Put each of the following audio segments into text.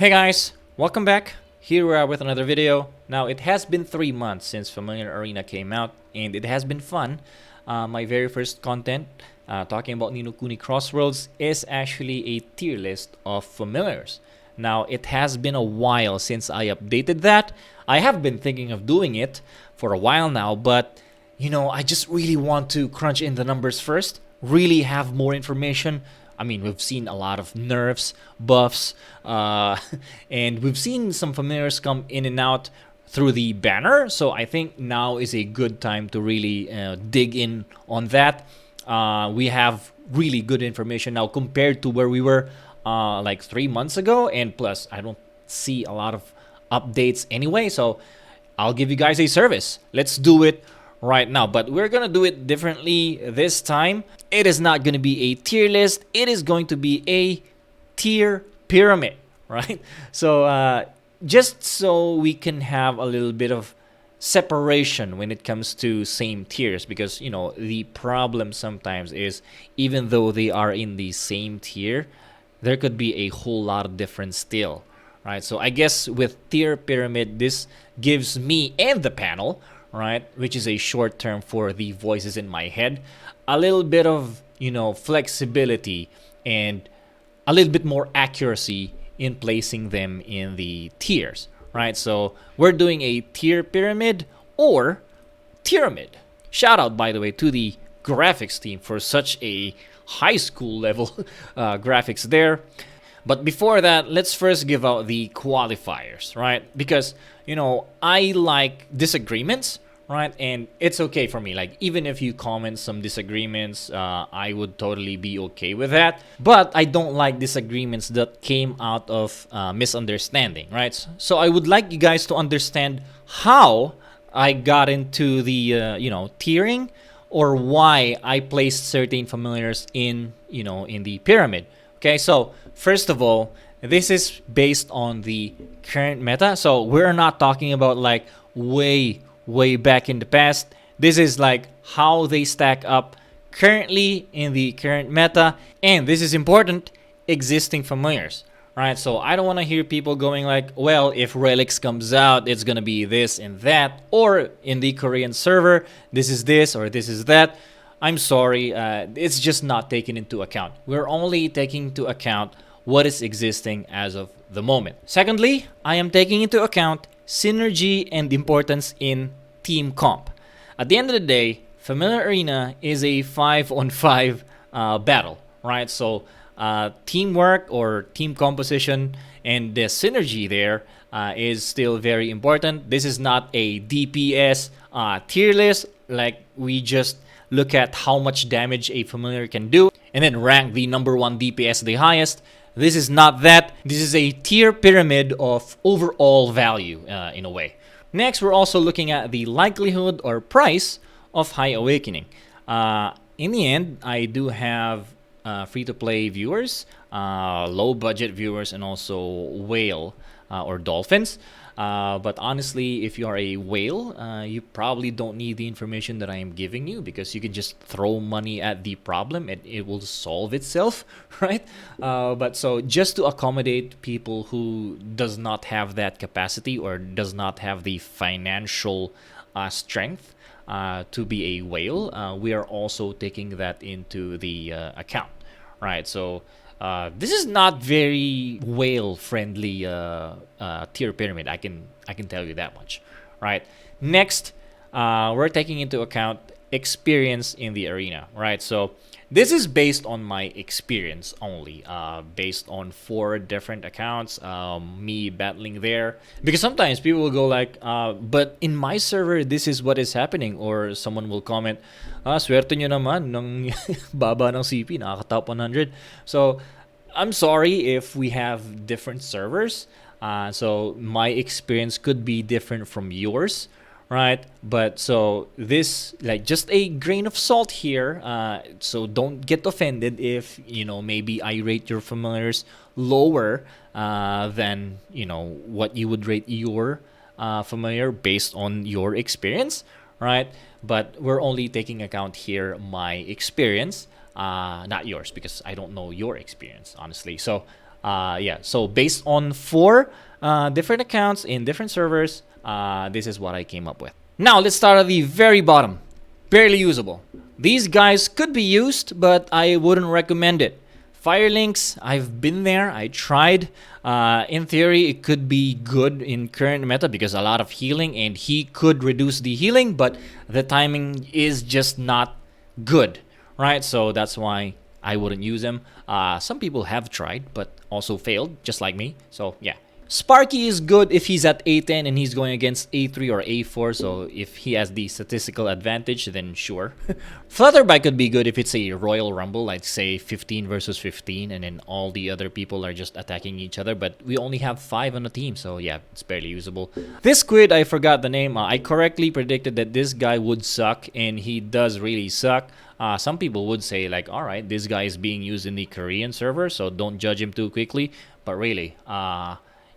Hey guys, welcome back. Here we are with another video. Now it has been 3 months since Familiar Arena came out and it has been fun. My very first content talking about Ni no Kuni Crossworlds is actually a tier list of familiars. Now it has been a while since I updated that. I have been thinking of doing it for a while now, but I just really want to crunch in the numbers first, really have more information. I mean, we've seen a lot of nerfs, buffs, and we've seen some familiars come in and out through the banner. So I think now is a good time to really dig in on that. We have really good information now compared to where we were like 3 months ago. And plus, I don't see a lot of updates anyway. So I'll give you guys a service. Let's do it right now, but we're gonna do it differently this time. It is not gonna be a tier list, it is going to be a tier pyramid, right? So just so we can have a little bit of separation when it comes to same tiers, because the problem sometimes is even though they are in the same tier, there could be a whole lot of difference still, right? So I guess with tier pyramid, this gives me and the panel, right, which is a short term for the voices in my head, a little bit of flexibility and a little bit more accuracy in placing them in the tiers, right? So we're doing a tier pyramid or Tieramid. Shout out, by the way, to the graphics team for such a high school level graphics there. But before that, let's first give out the qualifiers, right? Because, I like disagreements, right? And it's okay for me. Like, even if you comment some disagreements, I would totally be okay with that. But I don't like disagreements that came out of misunderstanding, right? So I would like you guys to understand how I got into the, tiering, or why I placed certain familiars in the pyramid. Okay, so first of all, this is based on the current meta. So we're not talking about like way back in the past. This is like how they stack up currently in the current meta. And this is important, existing familiars, right? So I don't want to hear people going like, well, if Relics comes out, it's going to be this and that. Or in the Korean server, this is this or this is that. I'm sorry, it's just not taken into account. We're only taking into account what is existing as of the moment. Secondly, I am taking into account synergy and importance in team comp. At the end of the day, Familiar Arena is a 5-on-5 battle, right? So teamwork or team composition and the synergy there is still very important. This is not a DPS tier list, like we just look at how much damage a familiar can do and then rank the number 1 DPS the highest. This is not that. This is a tier pyramid of overall value in a way. Next, we're also looking at the likelihood or price of High Awakening. In the end, I do have free-to-play viewers, low-budget viewers, and also whale or dolphins. But honestly, if you are a whale, you probably don't need the information that I am giving you, because you can just throw money at the problem and it will solve itself, right? But so just to accommodate people who does not have that capacity or does not have the financial strength to be a whale, we are also taking that into the account, right? So this is not very whale friendly tier pyramid. I can tell you that much, right? Next, we're taking into account experience in the arena, right? So this is based on my experience only, based on 4 different accounts, me battling there. Because sometimes people will go like, but in my server, this is what is happening. Or someone will comment, swerte nyo naman, ng baba ng CP, nakaka-top 100. So I'm sorry if we have different servers. So my experience could be different from yours, right? But so this, like, just a grain of salt here. So don't get offended if maybe I rate your familiars lower than what you would rate your familiar based on your experience, right? But we're only taking account here my experience, not yours, because I don't know your experience, honestly. So Yeah, so based on 4 different accounts in different servers, this is what I came up with. Now let's start at the very bottom. Barely usable. These guys could be used, but I wouldn't recommend it. Firelinks, I've been there, I tried. In theory, it could be good in current meta because a lot of healing, and he could reduce the healing, but the timing is just not good, right? So that's why I wouldn't use him. Some people have tried, but also failed, just like me. So yeah. Sparky is good if he's at A10 and he's going against A3 or A4, so if he has the statistical advantage, then sure. Flutterby could be good if it's a Royal Rumble, like say 15 versus 15, and then all the other people are just attacking each other, but we only have 5 on the team, so yeah, it's barely usable. This squid, I forgot the name. I correctly predicted that this guy would suck, and he does really suck. Some people would say like, alright, this guy is being used in the Korean server, so don't judge him too quickly, but really,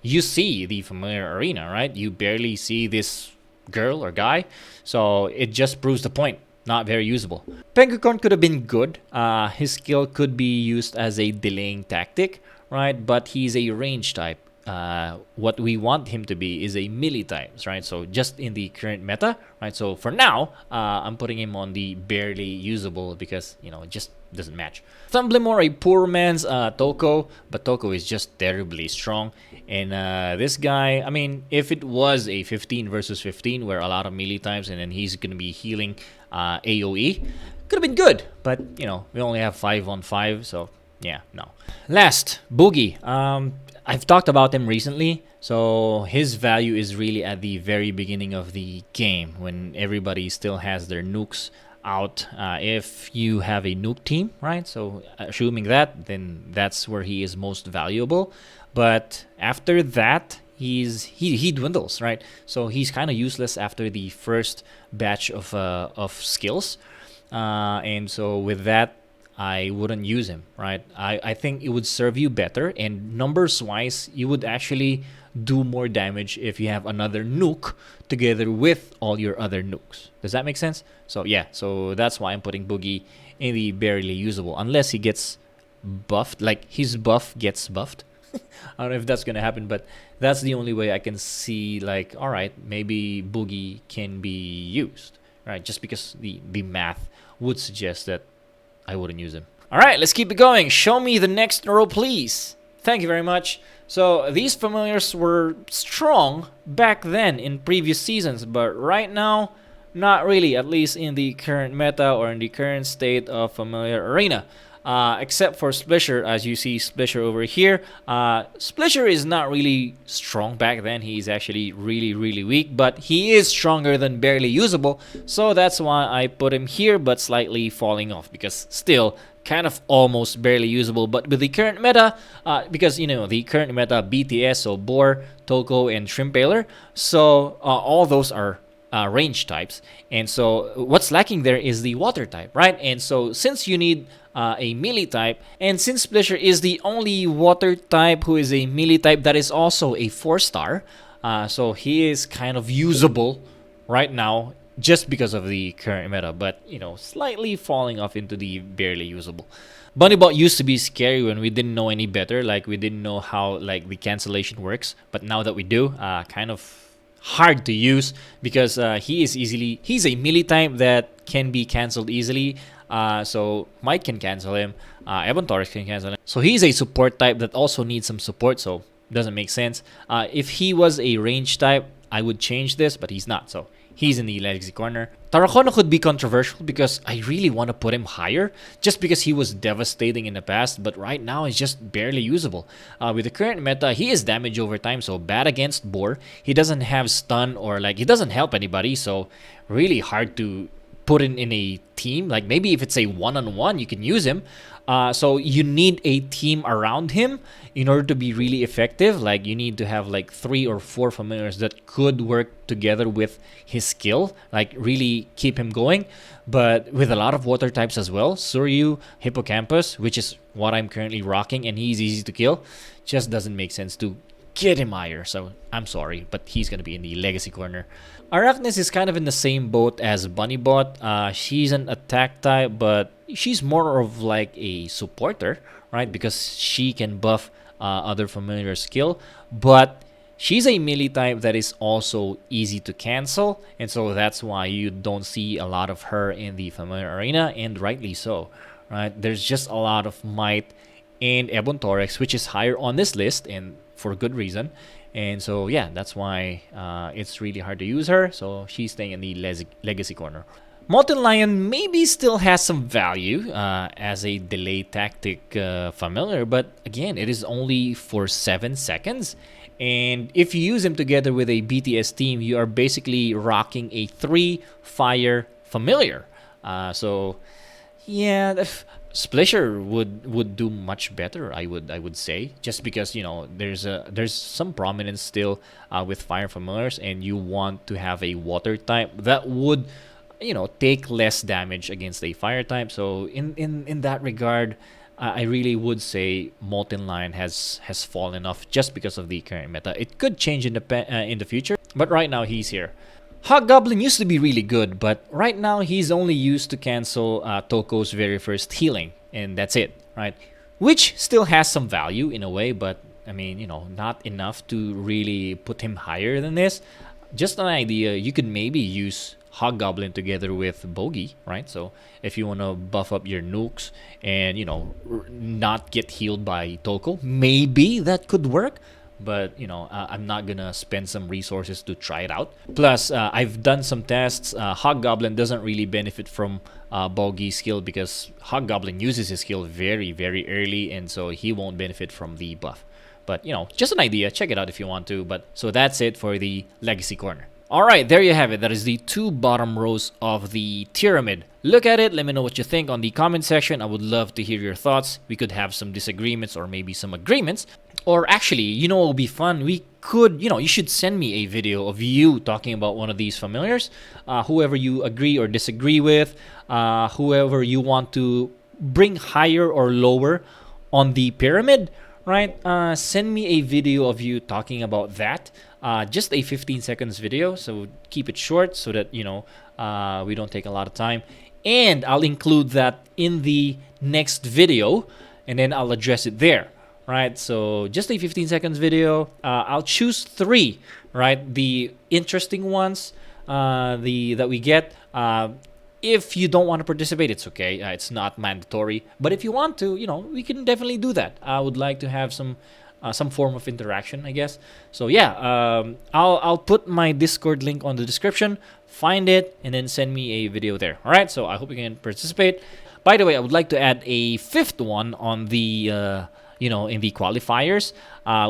you see the familiar arena, right? You barely see this girl or guy, so it just proves the point. Not very usable. Pengucorn could have been good. His skill could be used as a delaying tactic, right? But he's a range type. What we want him to be is a melee type, right? So just in the current meta, right? So for now, I'm putting him on the barely usable because, you know, it just doesn't match. Thumblimore, a poor man's Toko, but Toko is just terribly strong. And this guy, I mean, if it was a 15 versus 15 where a lot of melee types and then he's going to be healing AoE, could have been good. But, you know, we only have 5 on 5, so yeah, no. Last, Boogie. I've talked about him recently, so his value is really at the very beginning of the game when everybody still has their nukes out. If you have a nuke team, right? So assuming that, then that's where he is most valuable. But after that, he dwindles, right? So he's kind of useless after the first batch of skills, and so with that, I wouldn't use him, right? I think it would serve you better, and numbers wise, you would actually do more damage if you have another nuke together with all your other nukes. Does that make sense? So yeah, so that's why I'm putting Boogie in the barely usable, unless he gets buffed, like his buff gets buffed. I don't know if that's gonna happen, but that's the only way I can see, like, all right, maybe Boogie can be used, right? Just because the math would suggest that I wouldn't use him. All right, let's keep it going. Show me the next row, please. Thank you very much. So these familiars were strong back then in previous seasons, but right now, not really, at least in the current meta or in the current state of familiar arena. Except for Splisher, as you see Splisher over here. Splisher is not really strong back then. He's actually really weak, but he is stronger than barely usable, so that's why I put him here, but slightly falling off, because still kind of almost barely usable. But with the current meta, because, you know, the current meta BTS, so Boar, Toko, and Shrimpaler, so all those are range types, and so what's lacking there is the water type, right? And so since you need a melee type, and since Splisher is the only water type who is a melee type that is also a 4-star, so he is kind of usable right now just because of the current meta, but, you know, slightly falling off into the barely usable. Bunnybot used to be scary when we didn't know any better, like we didn't know how like the cancellation works, but now that we do, kind of hard to use because he's a melee type that can be cancelled easily. So Mike can cancel him, Evan Torres can cancel him. So he's a support type that also needs some support, so doesn't make sense. If he was a range type, I would change this, but he's not, so he's in the legacy corner. Tarakono could be controversial because I really want to put him higher just because he was devastating in the past, but right now he's just barely usable. With the current meta, he is damage over time, so bad against Boar. He doesn't have stun, or like he doesn't help anybody, so really hard to put in a team. Like maybe if it's a one-on-one, you can use him. So you need a team around him in order to be really effective. Like you need to have like 3 or 4 familiars that could work together with his skill, like really keep him going. But with a lot of water types as well, Suryu, Hippocampus, which is what I'm currently rocking, and he's easy to kill, just doesn't make sense to get him higher. So I'm sorry, but he's gonna be in the legacy corner. Arachnis is kind of in the same boat as Bunnybot. She's an attack type, but she's more of like a supporter, right? Because she can buff other familiar skill, but she's a melee type that is also easy to cancel, and so that's why you don't see a lot of her in the familiar arena, and rightly so, right? There's just a lot of might and Ebon Torex, which is higher on this list, and for good reason. And so yeah, that's why it's really hard to use her. So she's staying in the legacy corner. Molten Lion maybe still has some value as a delay tactic familiar, but again, it is only for 7 seconds. And if you use him together with a BTS team, you are basically rocking a 3 fire familiar. So yeah, Splisher would do much better, I would say, just because there's some prominence still with fire familiars, and you want to have a water type that would take less damage against a fire type. So in that regard, I really would say Molten Lion has fallen off just because of the current meta. It could change in the future, but right now he's here. Hobgoblin used to be really good, but right now he's only used to cancel Toko's very first healing, and that's it, right? Which still has some value in a way, but I mean, not enough to really put him higher than this. Just an idea, you could maybe use Hobgoblin together with Bogey, right? So if you want to buff up your nukes and, not get healed by Toko, maybe that could work. But I'm not gonna spend some resources to try it out. Plus, I've done some tests. Hobgoblin doesn't really benefit from Bogey's skill because Hobgoblin uses his skill very, very early, and so he won't benefit from the buff. But just an idea. Check it out if you want to. But so that's it for the Legacy Corner. All right, there you have it. That is the 2 bottom rows of the Tieramid. Look at it. Let me know what you think on the comment section. I would love to hear your thoughts. We could have some disagreements or maybe some agreements. Or actually, what would be fun? We could, you should send me a video of you talking about one of these familiars. Whoever you agree or disagree with, whoever you want to bring higher or lower on the pyramid, right? Send me a video of you talking about that. Just a 15 seconds video, so keep it short so that, we don't take a lot of time. And I'll include that in the next video, and then I'll address it there. Right, so just a 15 seconds video. I'll choose 3, right? The interesting ones, that we get. If you don't want to participate, it's okay. It's not mandatory. But if you want to, we can definitely do that. I would like to have some form of interaction, I guess. So yeah, I'll put my Discord link on the description. Find it and then send me a video there. All right. So I hope you can participate. By the way, I would like to add a 5th one on the in the qualifiers,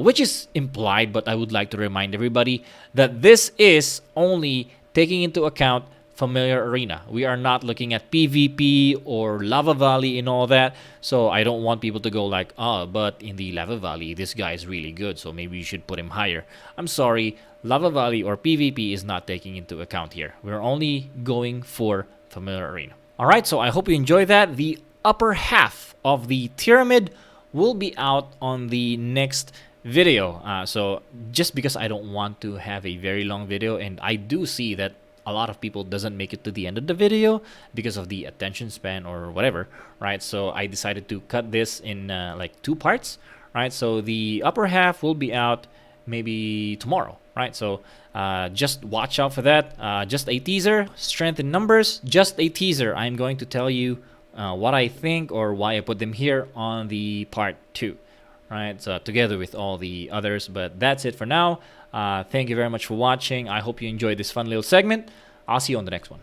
which is implied, but I would like to remind everybody that this is only taking into account familiar arena. We are not looking at PvP or Lava Valley and all that. So I don't want people to go like, oh, but in the Lava Valley, this guy is really good, so maybe you should put him higher. I'm sorry, Lava Valley or PvP is not taking into account here. We're only going for familiar arena. All right, so I hope you enjoy that. The upper half of the Tieramid will be out on the next video. So just because I don't want to have a very long video, and I do see that a lot of people doesn't make it to the end of the video because of the attention span or whatever, right? So I decided to cut this in like 2 parts, right? So the upper half will be out maybe tomorrow, right? So just watch out for that. Just a teaser, strength in numbers, just a teaser. I'm going to tell you what I think or why I put them here on the part 2, right? So together with all the others, but that's it for now. Thank you very much for watching. I hope you enjoyed this fun little segment. I'll see you on the next one.